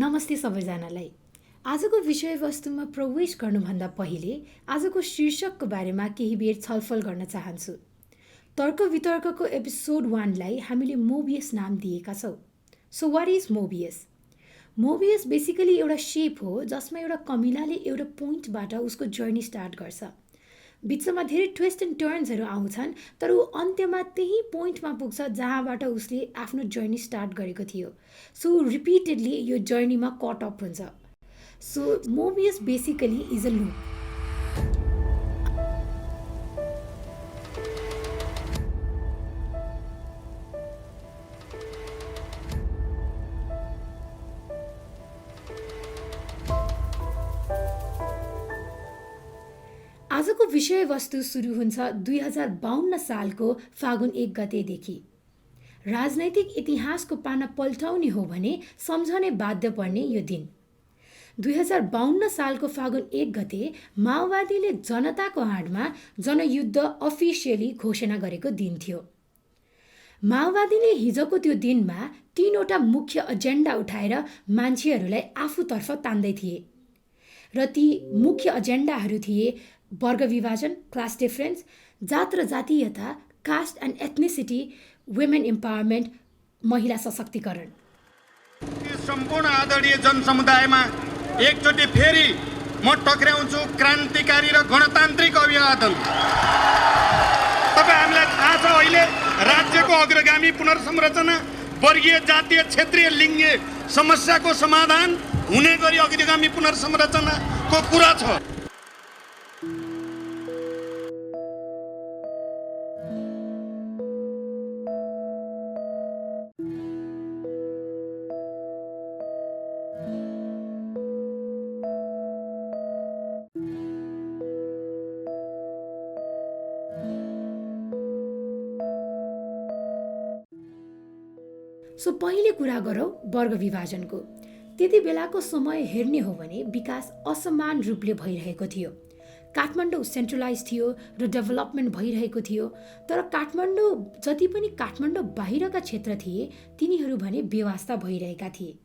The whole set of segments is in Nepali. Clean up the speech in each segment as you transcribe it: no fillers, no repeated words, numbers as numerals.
नमस्ते सबैजनालाई। आजको विषयवस्तुमा प्रवेश गर्नुभन्दा पहिले आजको शीर्षकको बारेमा केही बेर छलफल गर्न चाहन्छु। तर्क वितर्कको एपिसोड 1 लाई हामीले मोबियस नाम दिएका छौँ। So what is Mobius? Mobius basically एउटा शेप हो जसमा एउटा कमिलाले एउटा पोइन्टबाट उसको जर्नी स्टार्ट गर्छ। बिचमा धेरै ट्विस्ट एन्ड टर्न्सहरू आउँछन्, तर ऊ अन्त्यमा त्यही पोइन्टमा पुग्छ जहाँबाट उसले आफ्नो जर्नी स्टार्ट गरेको थियो। सो रिपिटेडली यो जर्नीमा कट अप हुन्छ। So Mobius basically is a loop. आजको विषयवस्तु सुरु हुन्छ 2052 सालको फागुन 1 गतेदेखि। राजनैतिक इतिहासको पाना पल्टाउने हो भने सम्झने बाध्य पर्ने यो दिन 2052 सालको फागुन 1 गते माओवादीले जनताको आडमा जनयुद्ध अफिसियली घोषणा गरेको दिन थियो। माओवादीले हिजोको त्यो दिनमा 3वटा मुख्य एजेन्डा उठाएर मान्छेहरूलाई आफूतर्फ तान्दै थिए र ती मुख्य एजेन्डाहरू थिए वर्ग विभाजन, क्लास डिफरेन्स, जात र जातीयता, caste and ethnicity, women empowerment, महिला सशक्तिकरण। सम्पूर्ण आदरणीय जनसमुदायमा एकचोटि फेरि म टक्राउँछु क्रान्तिकारी र गणतान्त्रिक अभिवादन। तपाईँ हामीलाई थाहा छ, अहिले राज्यको अग्रगामी पुनर्संरचना, वर्गीय, जातीय, क्षेत्रीय, लिङ्गे समस्याको समाधान हुने गरी अग्रगामी पुनर्संरचनाको कुरा छ। सो पहिले कुरा गरौँ वर्ग विभाजनको। त्यति बेलाको समय हेर्ने हो भने विकास असमान रूपले भइरहेको थियो। काठमाडौँ सेन्ट्रलाइज थियो र डेभलपमेन्ट भइरहेको थियो, तर काठमाडौँ जति पनि काठमाडौँ बाहिरका क्षेत्र थिए तिनीहरू भने बेवास्ता भइरहेका थिए।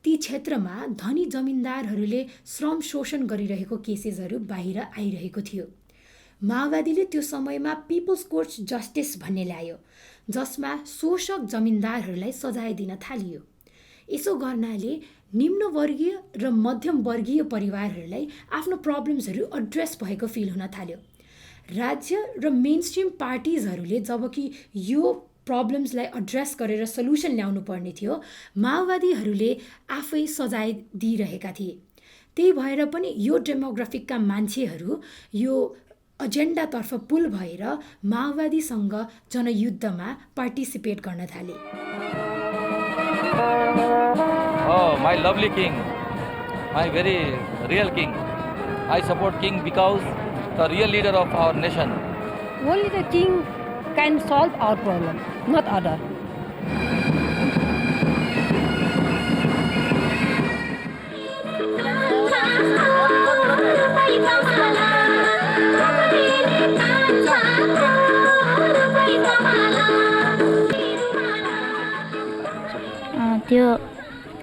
ती क्षेत्रमा धनी जमिनदारहरूले श्रम शोषण गरिरहेको केसेसहरू बाहिर आइरहेको थियो। माओवादीले त्यो समयमा पिपल्स कोर्ट जस्टिस भन्ने ल्यायो, जसमा शोषक जमिनदारहरूलाई सजाय दिन थालियो। यसो गर्नाले निम्नवर्गीय र मध्यमवर्गीय परिवारहरूलाई आफ्नो प्रब्लम्सहरू एड्रेस भएको फिल हुन थाल्यो। राज्य र मेनस्ट्रिम पार्टिजहरूले जबकि यो प्रब्लम्सलाई एड्रेस गरेर सल्युसन ल्याउनु पर्ने थियो, माओवादीहरूले आफै सजाय दिइरहेका थिए। त्यही भएर पनि यो डेमोग्राफिकका मान्छेहरू यो एजेन्डातर्फ पुल भएर माओवादीसँग जनयुद्धमा पार्टिसिपेट गर्न थाले। Oh, my lovely king, my very real king. I support king because the real leader of our nation. Only the king can solve our problem, not other. त्यो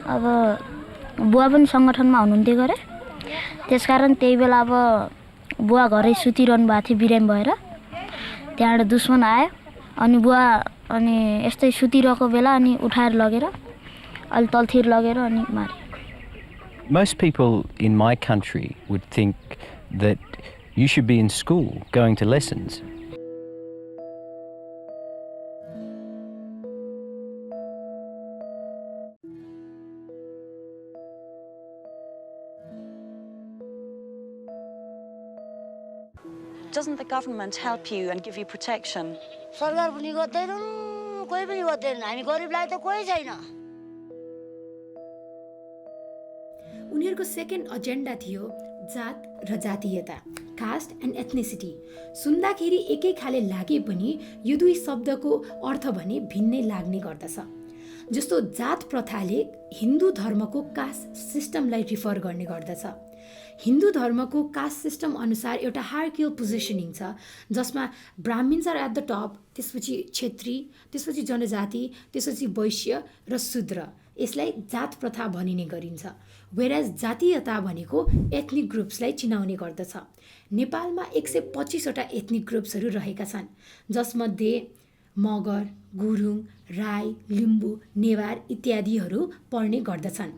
अब बुवा पनि सङ्गठनमा हुनुहुन्थ्यो गरे, त्यसकारण त्यही बेला अब बुवा घरै सुतिरहनु भएको थियो बिरामी भएर। त्यहाँबाट दुश्मन आयो अनि बुवा अनि यस्तै सुतिरहेको बेला अनि उठाएर लगेर अलि तलतिर लगेर अनि मारे। Most people in my country would think that you should be in school going to lessons. Doesn't the government help you and give you protection? सरकार पनि गर्दैनन्, कोही पनि गर्दैन। हामी गरिबलाई त कोही छैन। उनीहरूको सेकेन्ड एजेन्डा थियो जात र जातीयता, कास्ट एन्ड एथनिसिटी। सुन्दाखेरि एकै खाले लागे पनि यो दुई शब्दको अर्थ भने भिन्नै लाग्ने गर्दछ। जस्तो जात प्रथाले हिन्दू धर्मको कास्ट सिस्टमलाई रिफर गर्ने गर्दछ। हिन्दू धर्मको कास्ट सिस्टम अनुसार एउटा हायरकियल पोजिसनिङ छ, जसमा Brahmins are at the top, त्यसपछि क्षेत्री, त्यसपछि जनजाति, त्यसपछि वैश्य र शूद्र। यसलाई जात प्रथा भनिने गरिन्छ, वेराज जातीयता भनेको एथनिक ग्रुप्सलाई चिनाउने गर्दछ। नेपालमा 125वटा एथनिक ग्रुप्सहरू रहेका छन्, जसमध्ये मगर, गुरुङ, राई, लिम्बू, नेवार इत्यादिहरू पर्ने गर्दछन्।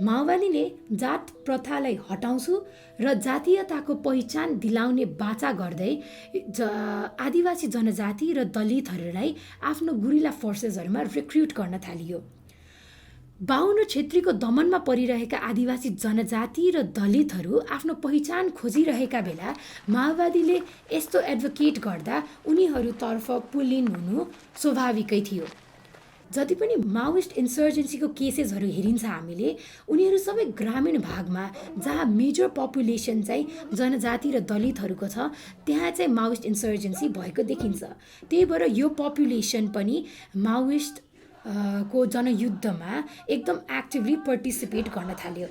माओवादीले जात प्रथालाई हटाउँछु र जातीयताको पहिचान दिलाउने बाचा गर्दै आदिवासी जनजाति र दलितहरूलाई आफ्नो गुरिल्ला फोर्सेसहरूमा रिक्रुट गर्न थालियो। बाहुन र छेत्रीको दमनमा परिरहेका आदिवासी जनजाति र दलितहरू आफ्नो पहिचान खोजिरहेका बेला माओवादीले यस्तो एडभोकेट गर्दा उनीहरूतर्फ पुलिन हुनु स्वाभाविकै थियो। जति पनि माओइस्ट इन्सर्जेन्सीको केसेसहरू हेरिन्छ हामीले, उनीहरू सबै ग्रामीण भागमा जहाँ मेजर पपुलेसन चाहिँ जनजाति र दलितहरूको छ त्यहाँ चाहिँ माओइस्ट इन्सर्जेन्सी भएको देखिन्छ। त्यही भएर यो पपुलेसन पनि माओइस्ट को जनयुद्धमा एकदम एक्टिभली पार्टिसिपेट गर्न थाल्यो।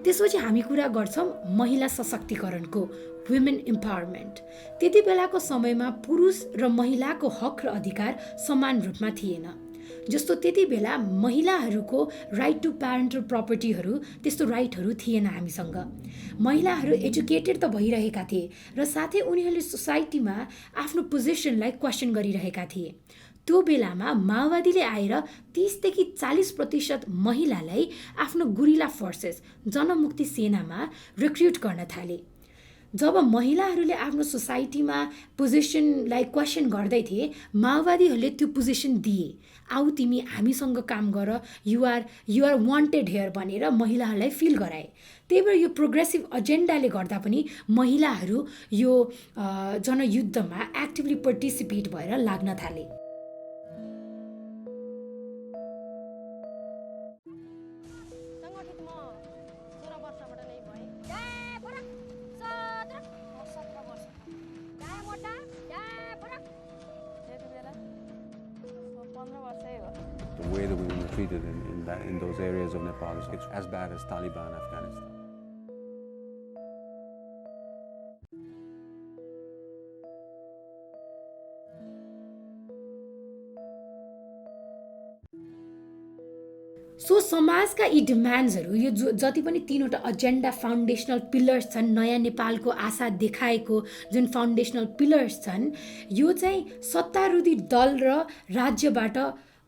त्यसपछि हामी कुरा गर्छौँ महिला सशक्तिकरणको, वुमेन इम्पावरमेन्ट। त्यति बेलाको समयमा पुरुष र महिलाको हक र अधिकार समान रूपमा थिएन। जस्तो त्यति बेला महिलाहरूको राइट टु प्यारेन्टल प्रपर्टीहरू त्यस्तो राइटहरू थिएन हामीसँग। महिलाहरू एजुकेटेड त भइरहेका थिए र साथै उनीहरूले सोसाइटीमा आफ्नो पोजिसनलाई क्वेसन गरिरहेका थिए। त्यो बेलामा माओवादीले आएर 30 देखि 40% महिलालाई आफ्नो गुरिल्ला फोर्सेस जनमुक्ति सेनामा रिक्रुट गर्न थाले। जब महिलाहरूले आफ्नो सोसाइटीमा पोजिसनलाई क्वेसन गर्दै थिए, माओवादीहरूले त्यो पोजिसन दिए, आऊ तिमी हामीसँग काम गर, युआर वान्टेड हेयर भनेर महिलाहरूलाई फिल गराए। त्यही भएर यो प्रोग्रेसिभ एजेन्डाले गर्दा पनि महिलाहरू यो जनयुद्धमा एक्टिभली पार्टिसिपेट भएर लाग्न थाले। The way the women were treated in those areas of Nepal is as bad as Taliban Afghanistan. So समाजका यी डिमान्ड्सहरू, यो जति पनि 3वटा एजेन्डा फाउन्डेसनल पिलर्स छन्, नयाँ नेपालको आशा देखाएको जुन फाउन्डेसनल पिलर्स छन्, यो चाहिँ सत्तारूढी दल र राज्यबाट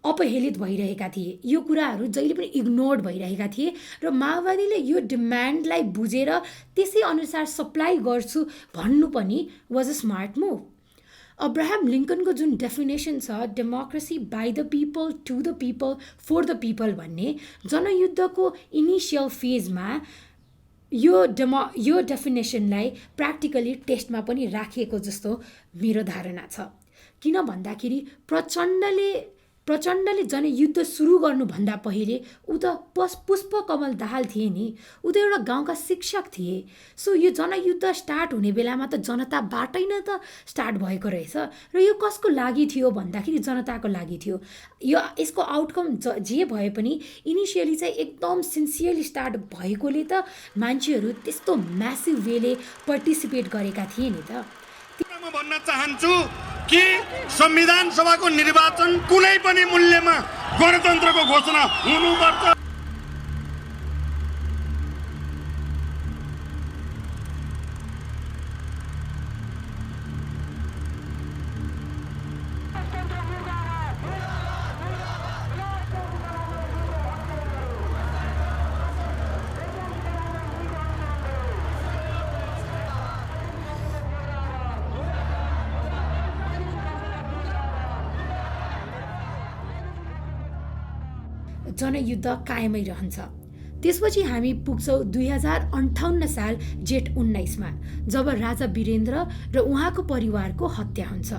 अपहेलित भइरहेका थिए। यो कुराहरू जहिले पनि इग्नोर्ड भइरहेका थिए र माओवादीले यो डिमान्डलाई बुझेर त्यसै अनुसार सप्लाई गर्छु भन्नु पनि was a smart move. Abraham लिङ्कनको जुन डेफिनेसन छ, democracy by the people, to the people, for the people भन्ने, जनयुद्धको इनिसियल फेजमा यो डेफिनेसनलाई प्र्याक्टिकली टेस्टमा पनि राखिएको जस्तो मेरो धारणा छ। किन भन्दाखेरि प्रचण्डले जनयुद्ध सुरु गर्नुभन्दा पहिले ऊ त पुष्पकमल दाहाल थिए नि, ऊ त एउटा गाउँका शिक्षक थिए। सो यो जनयुद्ध स्टार्ट हुने बेलामा त जनताबाटै नै त स्टार्ट भएको रहेछ र यो कसको लागि थियो भन्दाखेरि जनताको लागि थियो। यसको आउटकम जे भए पनि इनिसियली चाहिँ एकदम सिन्सियरली स्टार्ट भएकोले त मान्छेहरू त्यस्तो म्यासिभ वेले पार्टिसिपेट गरेका थिए नि त। म भन्न चाहन्छु कि संविधान सभाको निर्वाचन कुनै पनि मूल्यमा गणतन्त्रको घोषणा हुनुपर्छ। जनयुद्ध कायमै रहन्छ। त्यसपछि हामी पुग्छौँ 2058 साल जेठ 19मा, जब राजा वीरेन्द्र र उहाँको परिवारको हत्या हुन्छ।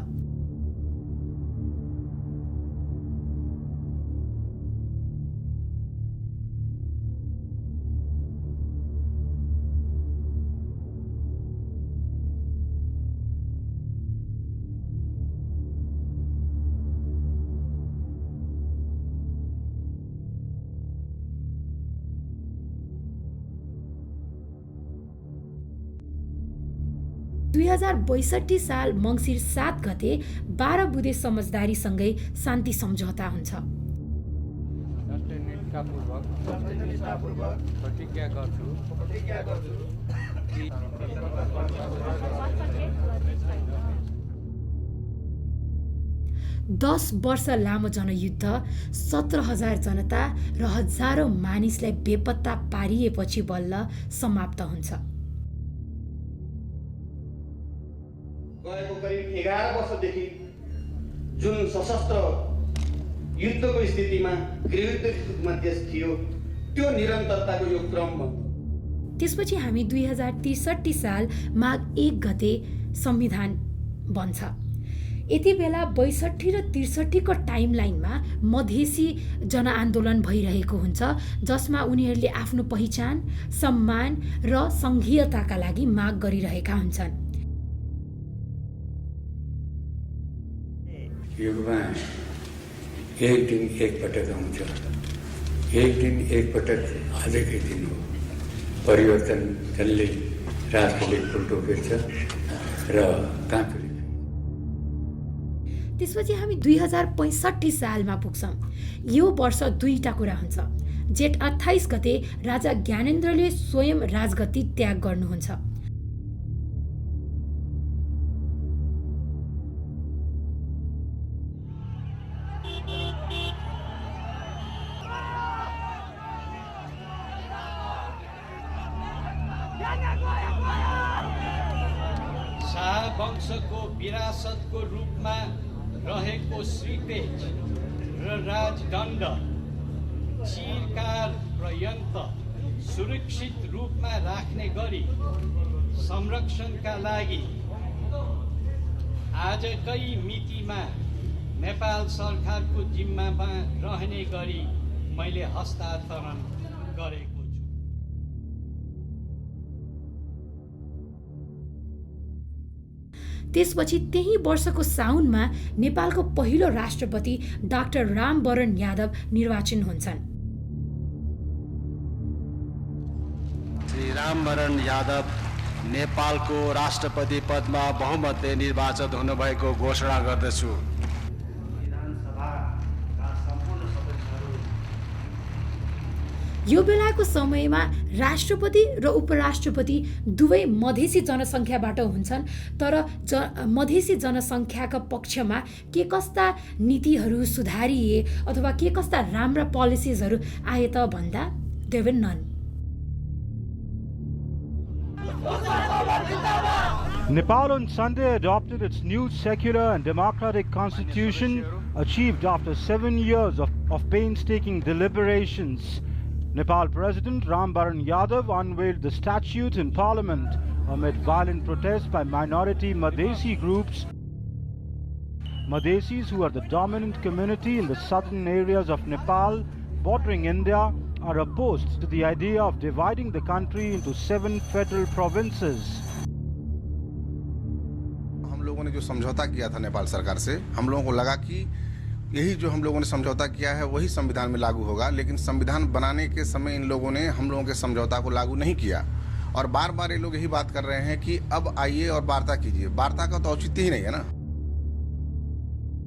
2062 साल मङ्सिर 7 गते 12 बुँदे समझदारीसँगै शान्ति सम्झौता हुन्छ। प्रतिज्ञा गर्छु 10 वर्ष लामो जनयुद्ध, 17,000 जनता र हजारौं मानिसलाई बेपत्ता पारिएपछि बल्ल समाप्त हुन्छ। गएको करिब 11 वर्षदेखि जुन सशस्त्र युद्धको स्थितिमा गृहयुद्धमा देश थियो, त्यो निरन्तरताको यो क्रम भयो। त्यसपछि हामी 2063 साल माघ 1 गते संविधान बन्छ। यति बेला 62 र 63 को टाइमलाइनमा मधेसी जनआन्दोलन भइरहेको हुन्छ, जसमा उनीहरूले आफ्नो पहिचान, सम्मान र संघीयताका लागि माग गरिरहेका हुन्छन्। युगमा एक दिन एक पटक आउँछ, एक दिन एक पटक आजकै दिन हो। परिवर्तन जसले राष्ट्रले उल्टो फेर्छ र काँचुली। त्यसपछि हामी 2065 सालमा पुग्छौँ। यो वर्ष दुईटा कुरा हुन्छ। जेठ 28 गते राजा ज्ञानेन्द्रले स्वयं राजगद्दी त्याग गर्नुहुन्छ। शाह वंशको विरासतको रूपमा रहेको श्रीपेच र राजदण्ड चिरकाल पर्यन्त सुरक्षित रूपमा राख्ने गरी संरक्षणका लागि आजकै मितिमा नेपाल सरकारको जिम्मामा रहने गरी मैले हस्तान्तरण गरेको छु। त्यसपछि त्यही वर्षको साउनमा नेपालको पहिलो राष्ट्रपति डाक्टर रामवरण यादव निर्वाचन हुन्छन्। श्री रामवरण यादव नेपालको राष्ट्रपति पदमा बहुमतले निर्वाचित हुनुभएको घोषणा गर्दछु। यो बेलाको समयमा राष्ट्रपति र उपराष्ट्रपति दुवै मधेसी जनसङ्ख्याबाट हुन्छन्, तर मधेसी जनसङ्ख्याका पक्षमा के कस्ता नीतिहरू सुधारिए अथवा के कस्ता राम्रा पोलिसिजहरू आए त भन्दा there were none. Nepal on Sunday adopted its new secular and democratic constitution, achieved after 7 years of painstaking deliberations. Nepal President Rambaran Yadav unveiled the statute in parliament amid violent protests by minority Madhesi groups. Madhesis, who are the dominant community in the southern areas of Nepal bordering India, are opposed to the idea of dividing the country into 7 federal provinces. हम लोगों ने जो समझौता किया था नेपाल सरकार से, हम लोगों को लगा कि यही जो हम लोगों ने समझौता किया है वही संविधान में लागू होगा, लेकिन संविधान बनाने के समय इन लोगों ने हम लोगों के समझौता को लागू नहीं किया और बार बार ये लोग यही बात कर रहे हैं कि अब आइए और वार्ता कीजिए। वार्ता का तो औचित्य ही नहीं है ना।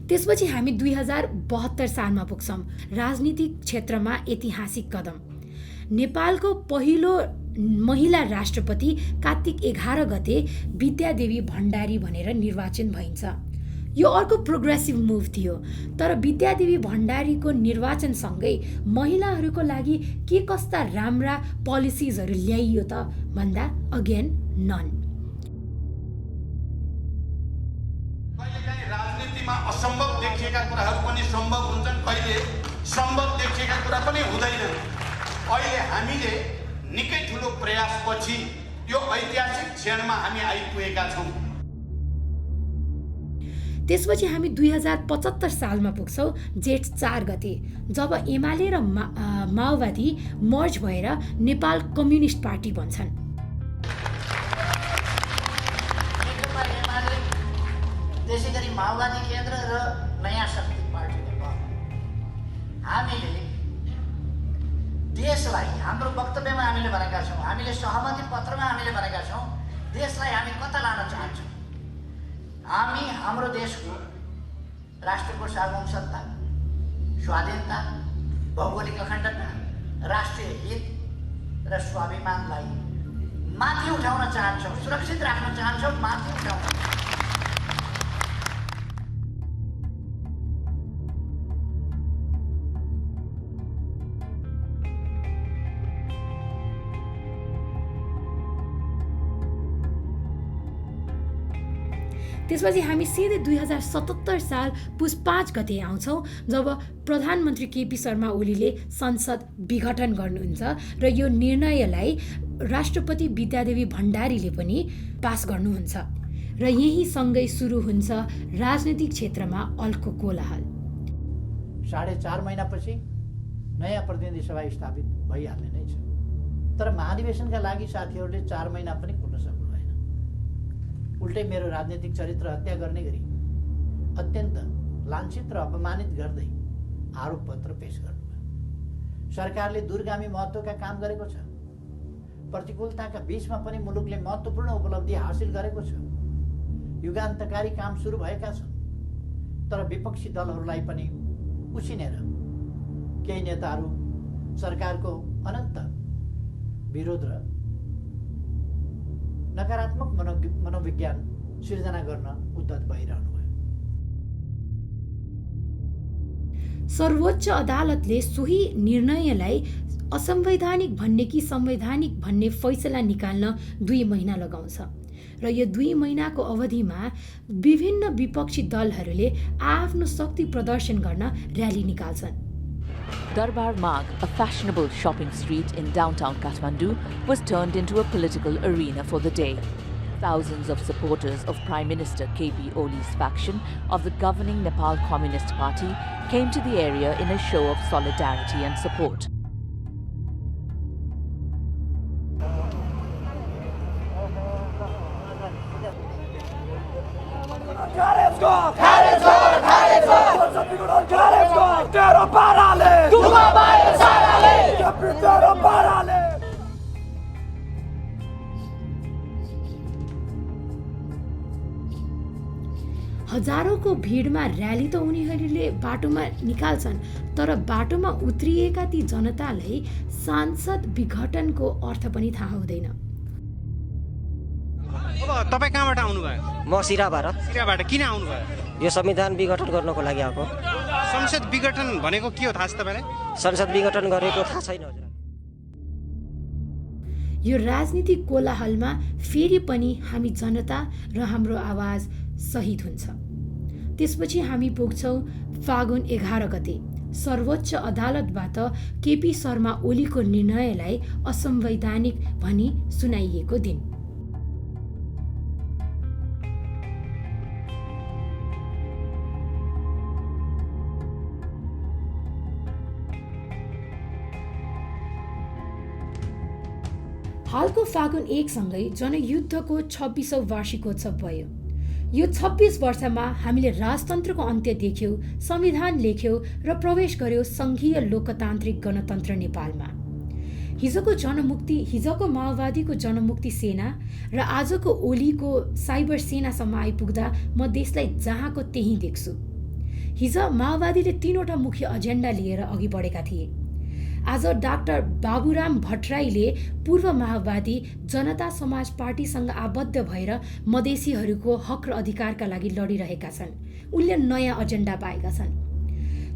त्यसपछि हामी 2072 सालमा पुग्छौँ। राजनीतिक क्षेत्रमा ऐतिहासिक कदम। नेपालको पहिलो महिला राष्ट्रपति कार्तिक 11 गते विद्यादेवी भण्डारी भनेर निर्वाचन भइन्छ। यो अर्को प्रोग्रेसिभ मुभ थियो, तर विद्यादेवी भण्डारीको निर्वाचनसँगै महिलाहरूको लागि के कस्ता राम्रा पोलिसिजहरू ल्याइयो त भन्दा अगेन नन। कहिलेकाहीँ राजनीतिमा असम्भव देखिएका कुराहरू पनि सम्भव हुन्छन्, कहिले सम्भव देखिएका कुरा पनि हुँदैनन्। अहिले हामीले निकै ठुलो प्रयासपछि यो ऐतिहासिक क्षणमा हामी आइपुगेका छौँ। त्यसपछि हामी 2075 सालमा पुग्छौँ जेठ 4 गते, जब एमाले र माओवादी मर्ज भएर नेपाल कम्युनिस्ट पार्टी बन्छन्। त्यसै गरी माओवादी केन्द्र र नयाँ शक्ति पार्टी नेपाल, हामीले देशलाई हाम्रो वक्तव्यमा हामीले भनेका छौँ, हामीले सहमति पत्रमा हामीले भनेका छौँ, देशलाई हामी कता लान चाहन्छौँ। हामी हाम्रो देशको राष्ट्रको सार्वभौमसत्ता, स्वाधीनता, भौगोलिक अखण्डता, राष्ट्रिय हित र स्वाभिमानलाई माथि उठाउन चाहन्छौँ, सुरक्षित राख्न चाहन्छौँ, माथि उठाउन। त्यसपछि हामी सिधै 2077 साल पुस 5 गते आउँछौँ, जब प्रधानमन्त्री केपी शर्मा ओलीले संसद विघटन गर्नुहुन्छ र यो निर्णयलाई राष्ट्रपति विद्यादेवी भण्डारीले पनि पास गर्नुहुन्छ र यही सँगै सुरु हुन्छ राजनीतिक क्षेत्रमा अल्को कोलाहल। 4.5 महिनापछि नयाँ प्रतिनिधि सभा स्थापित भइहाल्ने नै छ, तर महाधिवेशनका लागि साथीहरूले 4 महिना पनि कुर्न सक्नु भएन। उल्टै मेरो राजनीतिक चरित्र हत्या गर्ने गरी अत्यन्त लाञ्छित र अपमानित गर्दै आरोप पत्र पेश गर्नुभयो। सरकारले दूरगामी महत्त्वका काम गरेको छ, प्रतिकूलताका बीचमा पनि मुलुकले महत्त्वपूर्ण उपलब्धि हासिल गरेको छ, युगान्तकारी काम सुरु भएका छन्, तर विपक्षी दलहरूलाई पनि उसिनेर केही नेताहरू सरकारको अनन्त विरोध र नकारात्मक मनोविज्ञान सिर्जना गर्न उद्यत भइरहनु भयो। सर्वोच्च अदालतले सोही निर्णयलाई असंवैधानिक भन्ने कि संवैधानिक भन्ने फैसला निकाल्न 2 महिना लगाउँछ र यो 2 महिनाको अवधिमा विभिन्न विपक्षी दलहरूले आफ्नो शक्ति प्रदर्शन गर्न र्याली निकाल्छन्। Darbar Marg, a fashionable shopping street in downtown Kathmandu, was turned into a political arena for the day. Thousands of supporters of Prime Minister KP Oli's faction of the governing Nepal Communist Party came to the area in a show of solidarity and support. हजारौंको भिडमा र्याली त उनीहरूले बाटोमा निकाल्छन्, तर बाटोमा उत्रिएका ती जनतालाई सांसद विघटनको अर्थ पनि थाहा हुँदैन। अब तपाईँ कहाँबाट आउनुभयो? म सिराबाट। सिराबाट किन आउनुभयो? यो संविधान विघटन गर्नको लागि आएको। संसद विघटन भनेको के हो थाहा छ तपाईँलाई? संसद विघटन गरेको थाहा छैन हजुर। यो राजनीतिक कोलाहलमा फेरि पनि हामी जनता र हाम्रो आवाज शहीद हुन्छ। त्यसपछि हामी पुग्छौँ फागुन 11 गते, सर्वोच्च अदालतबाट केपी शर्मा ओलीको निर्णयलाई असंवैधानिक भनी सुनाइएको दिन। हालको फागुन 1 सँगै जनयुद्धको 26औं वार्षिकोत्सव भयो। यो 26 वर्षमा हामीले राजतन्त्रको अन्त्य देख्यौं, संविधान लेख्यौं र प्रवेश गर्यौं संघीय लोकतान्त्रिक गणतन्त्र नेपालमा। हिजोको माओवादीको जनमुक्ति सेना र आजको ओलीको साइबर सेनासम्म आइपुग्दा म देशलाई जहाँको त्यही देख्छु। हिजो माओवादीले 3वटा मुख्य एजेन्डा लिएर अघि बढेका थिए। आज डाक्टर बाबुराम भट्टराईले पूर्व माओवादी जनता समाज पार्टीसँग आबद्ध भएर मधेसीहरूको हक र अधिकारका लागि लडिरहेका छन्। उनले नयाँ एजेन्डा पाएका छन्।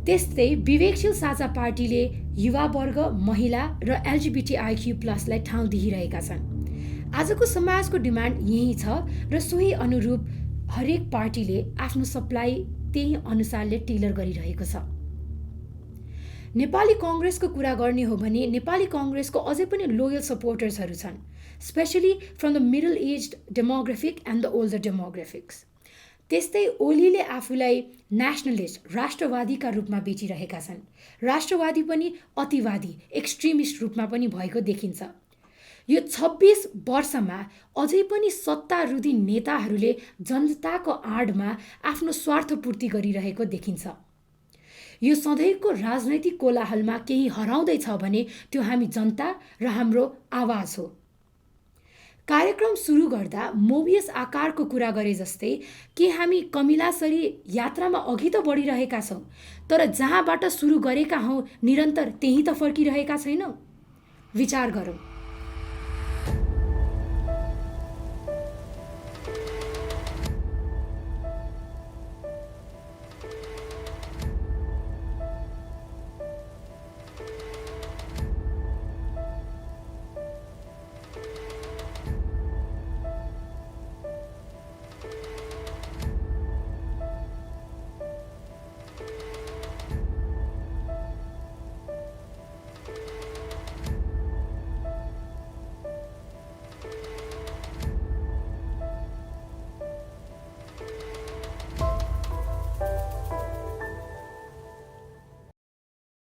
त्यस्तै विवेकशील साझा पार्टीले युवावर्ग, महिला र LGBTIQ+लाई ठाउँ दिइरहेका छन्। आजको समाजको डिमान्ड यही छ र सोही अनुरूप हरेक पार्टीले आफ्नो सप्लाई त्यही अनुसारले टेलर गरिरहेको छ। नेपाली कांग्रेसको कुरा गर्ने हो भने नेपाली कांग्रेसको अझै पनि लोयल सपोर्टर्सहरू छन्, specially from the middle aged demographic and the older demographics. त्यस्तै ओलीले आफूलाई नेसनलिस्ट, राष्ट्रवादीका रूपमा बेचिरहेका छन्। राष्ट्रवादी पनि अतिवादी, एक्सट्रिमिस्ट रूपमा पनि भएको देखिन्छ। यो 26 वर्षमा अझै पनि सत्तारूढी नेताहरूले जनताको आडमा आफ्नो स्वार्थपूर्ति गरिरहेको देखिन्छ। यो सधैँको राजनैतिक कोलाहलमा केही हराउँदैछ भने त्यो हामी जनता र हाम्रो आवाज हो। कार्यक्रम सुरु गर्दा मोबियस आकारको कुरा गरे जस्तै के हामी कमिलासरी यात्रामा अघि त बढिरहेका छौँ, तर जहाँबाट सुरु गरेका हौँ निरन्तर त्यही त फर्किरहेका छैनौँ? विचार गरौँ।